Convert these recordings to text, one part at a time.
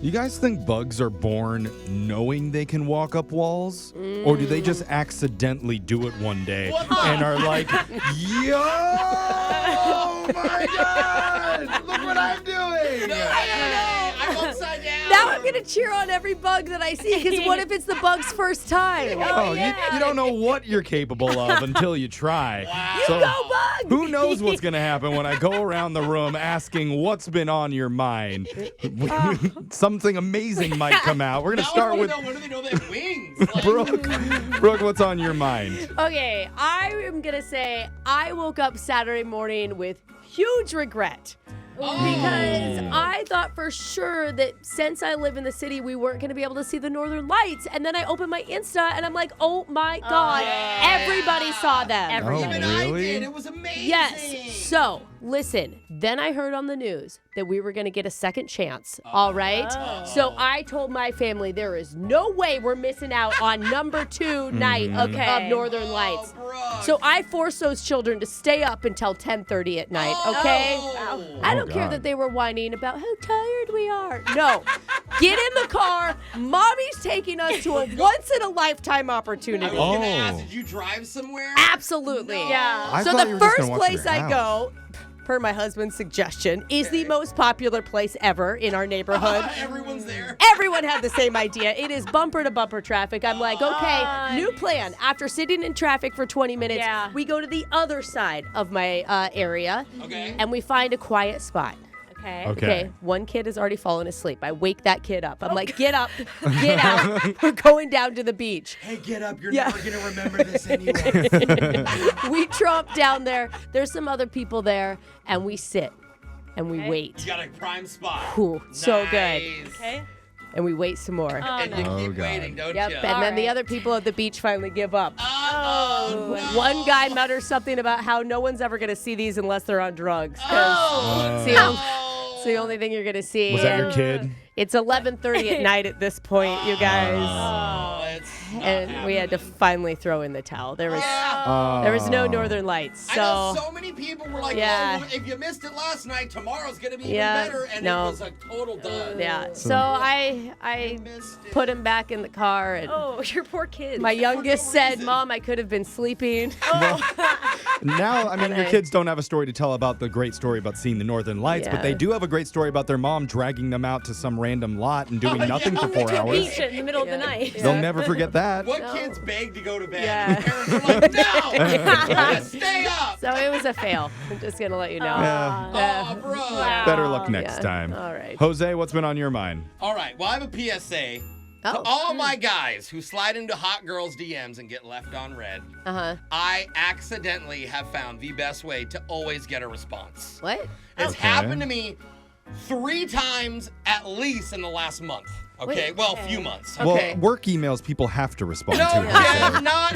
You guys think bugs are born knowing they can walk up walls? Or do they just accidentally do it one day and are like, yo, my God, look what I'm doing. No, I don't know. I'm upside down. Now I'm going to cheer on every bug that I see, because what if it's the bug's first time? Oh, you don't know what you're capable of until you try. Wow. So, Go bug! who knows what's going to happen when I go around the room asking what's been on your mind? Something amazing might come out. We're going to start with When do they know they have wings? Like, Brooke, what's on your mind? Okay, I am going to say I woke up Saturday morning with huge regret. Because I thought for sure that since I live in the city, we weren't going to be able to see the Northern Lights. And then I opened my Insta and I'm like, oh my God, everybody saw them. Even I really? did. It was amazing. Yes. So, listen, then I heard on the news that we were going to get a second chance. All right. So I told my family there is no way we're missing out on number 2 night of Northern Lights. Brooke. So I forced those children to stay up until 10:30 at night, okay? I don't care God. that they were whining about how tired we are. No. Get in the car. Mommy's taking us to a once-in-a-lifetime I opportunity. was going to ask, did you drive somewhere? Absolutely. No. Yeah. I So thought you the were just first gonna watch place your I house. go, per my husband's suggestion, is the most popular place ever in our neighborhood. Everyone's there. Everyone had the same idea. It is bumper to bumper traffic. I'm like, okay, new plan. After sitting in traffic for 20 minutes, we go to the other side of my area, Okay. and we find a quiet spot. Okay. One kid has already fallen asleep. I wake that kid up. I'm like, get up, get out. We're going down to the beach. Hey, get up. You're never going to remember this anyway. We tromp down there. There's some other people there, and we sit and we wait. You got a prime spot. Ooh, so good. Nice. Okay. And we wait some more. And you Oh, keep God. waiting, don't Yep. you? And then the right. other people at the beach finally give up. Oh, no. One guy mutters something about how no one's ever going to see these unless they're on drugs. 'cause Oh, it's, the only, it's the only thing you're going to see. Was that your And kid? It's 11:30 at night at this point, you guys. Oh, it's not And we had to happening. finally throw in the towel. There was Yeah. there was no Northern Lights. I know So so many people were like, Yeah. oh, if you missed it last night, tomorrow's going to be Yeah, even better. And no. it was a total dud. yeah. So I Missed it. put him back in the car, and Oh, your poor kids. my youngest no said, reason. "Mom, I could have been sleeping." Now, I mean, your Okay. kids don't have a story to tell about the great story about seeing the Northern Lights, but Yeah. they do have a great story about their mom dragging them out to some random lot and doing nothing for 4 hours. Beach in the middle of the night. They'll never forget that. What kids beg to go to bed? Yeah. And parents are like, no! We're gonna stay up! So it was a fail. I'm just gonna let you know. Yeah. Oh, bro. Better luck next Yeah. time. All right. Jose, what's been on your mind? All right, well, I have a PSA. To Oh. all my guys who slide into hot girls' DMs and get left on red, I accidentally have found the best way to always get a response. What? It's Okay. happened to me 3 times at least in the last month. Okay, Wait, well, few months. Okay. Well, work emails people have to respond No, to. yeah, not.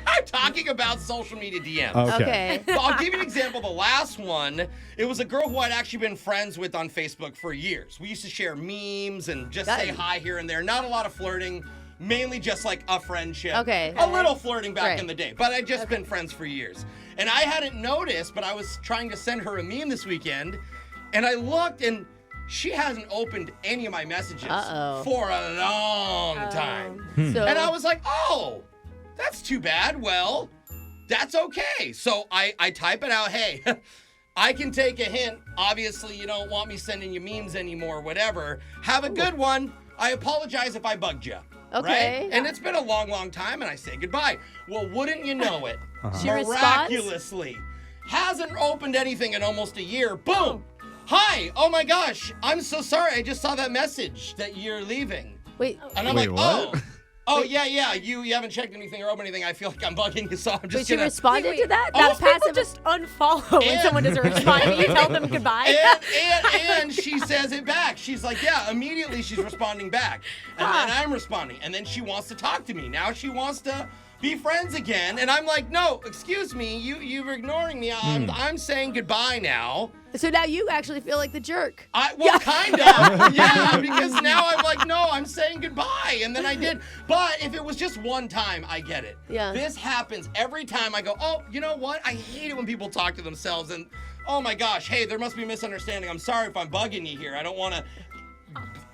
I'm talking about social media DMs. Okay. So I'll give you an example. The last one, it was a girl who I'd actually been friends with on Facebook for years. We used to share memes and just say hi here and there. Not a lot of flirting, mainly just like a friendship. Okay. A little flirting back Right. in the day, but I'd just been friends for years. And I hadn't noticed, but I was trying to send her a meme this weekend, and I looked and she hasn't opened any of my messages for a long time. So And I was like, oh, that's too bad. Well, that's okay. So I type it out. Hey, I can take a hint. Obviously, you don't want me sending you memes anymore, whatever. Have a good one. I apologize if I bugged you. Okay. Right? And it's been a long, long time, and I say goodbye. Well, wouldn't you know it? She responds? Miraculously. Hasn't opened anything in almost a year. Boom. Hi. Oh, my gosh. I'm so sorry. I just saw that message that you're leaving. wait. And I'm Wait, like, what? oh, yeah. You haven't checked anything or opened anything. I feel like I'm bugging you, so I'm But just she gonna. responded to that? Oh, That People passive. just unfollow when And- someone doesn't respond. You tell them goodbye. And she says it back. She's like, yeah, immediately she's responding back. And then I'm responding. And then she wants to talk to me. Now she wants to be friends again. And I'm like, no, excuse me. You're ignoring me. I'm saying goodbye now. So now you actually feel like the jerk. Well, kind of. Yeah, because now I'm like, no, I'm saying goodbye. And then I did. But if it was just one time, I get it. Yeah. This happens every time I go, oh, you know what? I hate it when people talk to themselves and, oh my gosh, hey, there must be a misunderstanding. I'm sorry if I'm bugging you here. I don't want to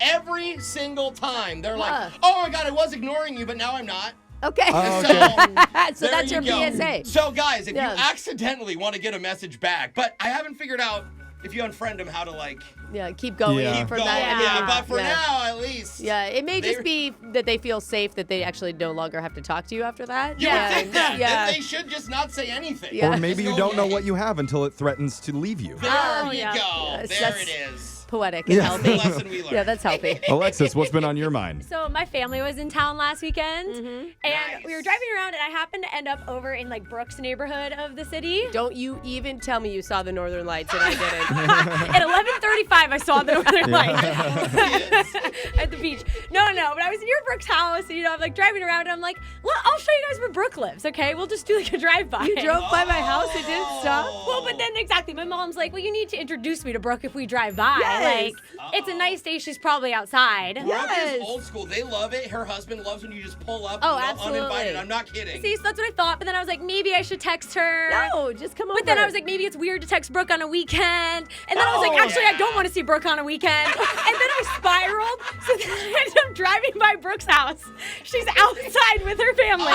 Every single time. They're Huh. like, oh my God, I was ignoring you, but now I'm not. Okay. Oh, So there that's you your go. PSA. So guys, if Yeah. you accidentally want to get a message back, but I haven't figured out if you unfriend them how to Yeah, keep going Yeah. keep from going. that. Yeah, but for Yeah. now, at least. Yeah, it may just They're- be that they feel safe that they actually no longer have to talk to you after that. You would think that. Yeah. Then they should just not say anything. Yeah. Or maybe you Just don't know okay. what you have until it threatens to leave you. There Oh, you yeah. go. Yes, there that's- it is. Poetic and Yeah. That's the healthy. lesson we learned. Yeah, that's healthy. Alexis, what's been on your mind? So my family was in town last weekend, and Nice. we were driving around, and I happened to end up over in like Brooke's neighborhood of the city. Don't you even tell me you saw the Northern Lights and I didn't. At 11:35, I saw the Northern Lights Kids. at the beach. No, but I was near Brooke's house, and I'm like driving around, and I'm like, well, I'll show you guys where Brooke lives. Okay, we'll just do like a drive-by. You drove by my house and didn't stop? Well, but then exactly, my mom's like, well, you need to introduce me to Brooke if we drive by. Yes. Like, it's a nice day. She's probably outside. Brooke Yes. is old school. They love it. Her husband loves when you just pull up Oh, you know, absolutely. uninvited. I'm not kidding. See, so that's what I thought, but then I was like, maybe I should text her. No, just come over. But then I was like, maybe it's weird to text Brooke on a weekend. And then I was like, Oh, actually, I don't want to see Brooke on a weekend. And then I spiraled. So then I ended up driving by Brooke's house. She's outside with her family.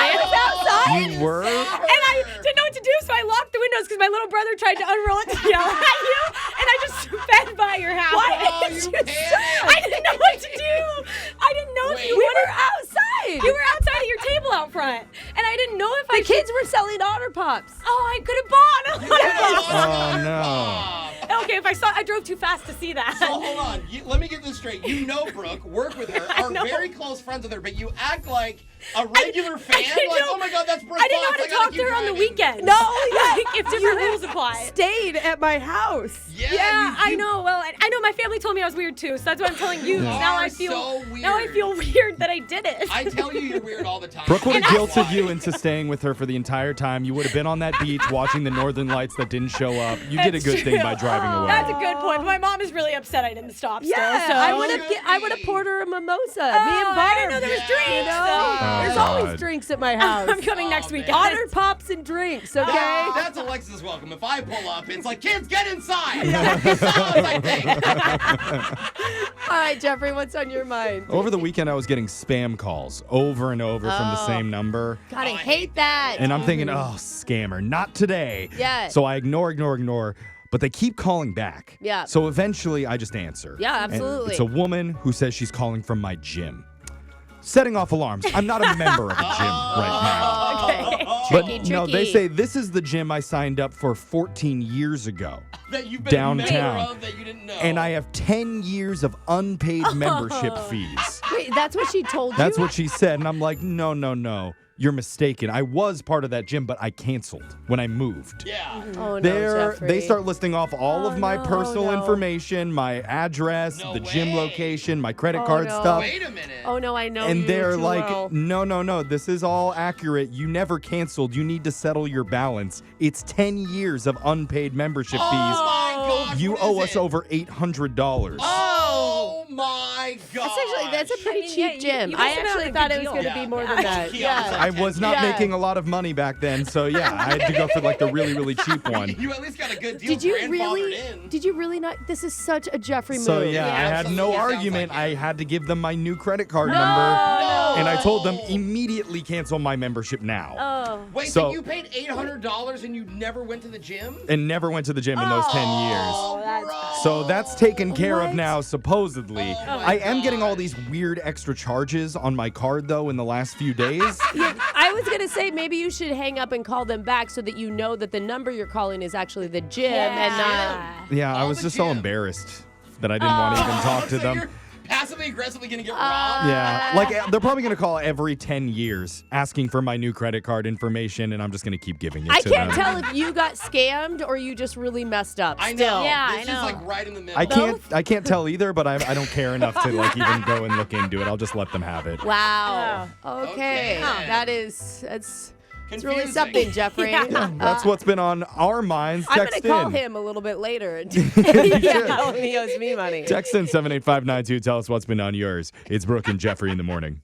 You were? And I didn't know what to do, so I locked the windows because my little brother tried to unroll it to yell at you. And I just sped by your house. Oh, you panicked. I didn't know what to do. I didn't know if Wait. you we wanted. were outside. You were outside at your table out front. And I didn't know if I The kids were selling Otter Pops. Oh, I could have bought a lot of them. Oh, no. Okay, I drove too fast to see that. So hold on. Let me get this straight. You know Brooke, work with her, are know. very close friends with her, but you act like a regular fan. didn't Like, know- oh my God, that's Brooke I didn't know Fox. how to gotta talk to keep her on the driving. weekend. No, like, if different rules apply. Stayed at my house. Yeah, I know. Well, I know my family told me I was weird too, so that's what I'm telling you. Now I feel so now I weird. feel weird that I did it. I tell you, you're weird all the time. Brooke would have That's guilted why. you into staying with her for the entire time. You would have been on that beach watching the northern lights that didn't show up. You did a That's good thing true. by driving away. That's a good point. My mom is really upset I didn't stop. Yeah, still, so. I Oh, would have poured her a mimosa. Me and Oh, Barb. I didn't know there was Yeah. drinks. You know? Oh, There's God. always drinks at my house. I'm coming next Oh, weekend. man. Otter Pops and drinks, okay? That's Alexis' welcome. If I pull up, it's like, kids, get inside. Sounds, I think. All right, Jeffrey, what's on your mind? Over the weekend, I was getting spam calls over and over from the Oh. same number. God, I Oh, I hate that. And I'm thinking, oh, scammer, not today. Yeah. So I ignore, but they keep calling back. Yeah. So eventually I just answer. Yeah, And absolutely. it's a woman who says she's calling from my gym. Setting off alarms. I'm not a member of a gym right now. Okay. But Tricky, no, they tricky. say this is the gym I signed up for 14 years ago. That you've been a member Downtown. of that you didn't know. And I have 10 years of unpaid membership fees. Wait, that's what she told you? That's what she said. And I'm like, no. You're mistaken. I was part of that gym, but I canceled when I moved. Yeah. Oh, no, Jeffrey. They start listing off all Oh, of my no, personal no. information, my address, No the gym way. location, my credit Oh, card no. stuff. Wait a minute. Oh, no, I know And you they're too like, well. no, this is all accurate. You never canceled. You need to settle your balance. It's 10 years of unpaid membership Oh fees. my gosh. You what owe is us it? over $800. Oh my God. That's a pretty I mean, cheap yeah, you gym. must I have actually had a thought good it was deal. going to be Yeah. more Yeah. than that. Yeah. I was not Yeah. making a lot of money back then, so yeah, I had to go for like the really, really cheap one. You at least got a good deal. Did you grandfathered really? in. Did you really not? This is such a Jeffrey So move. yeah, I had absolutely. no Sounds argument. like it. I had to give them my new credit card number, No. and I told them immediately cancel my membership now. Oh. Wait, So- so you paid $800 and you never went to the gym? And never went to the gym in those 10 years. Oh, that's bro. So that's taken care of What? now, supposedly. Oh my I am getting all gosh. these weird extra charges on my card, though, in the last few days. Yeah, I was gonna say maybe you should hang up and call them back so that you know that the number you're calling is actually the gym and not. Yeah, I Call was the just so gym. embarrassed that I didn't want to even talk to So them. you're passively aggressively gonna get robbed? Yeah, like they're probably gonna call every 10 years asking for my new credit card information, and I'm just gonna keep giving it I to can't them. tell if you got scammed or you just really messed up. I know. Still. Yeah, this I is know. like right in the middle. I can't tell either, but I don't care enough to like even go and look into it. I'll just let them have it. Wow. Okay. Okay. That's it's really Confusing. something, Jeffrey. Yeah. That's what's been on our minds. I'm Text gonna call in. him a little bit later and should. tell him he owes me money. Text in 78592. Tell us what's been on yours. It's Brooke and Jeffrey in the morning.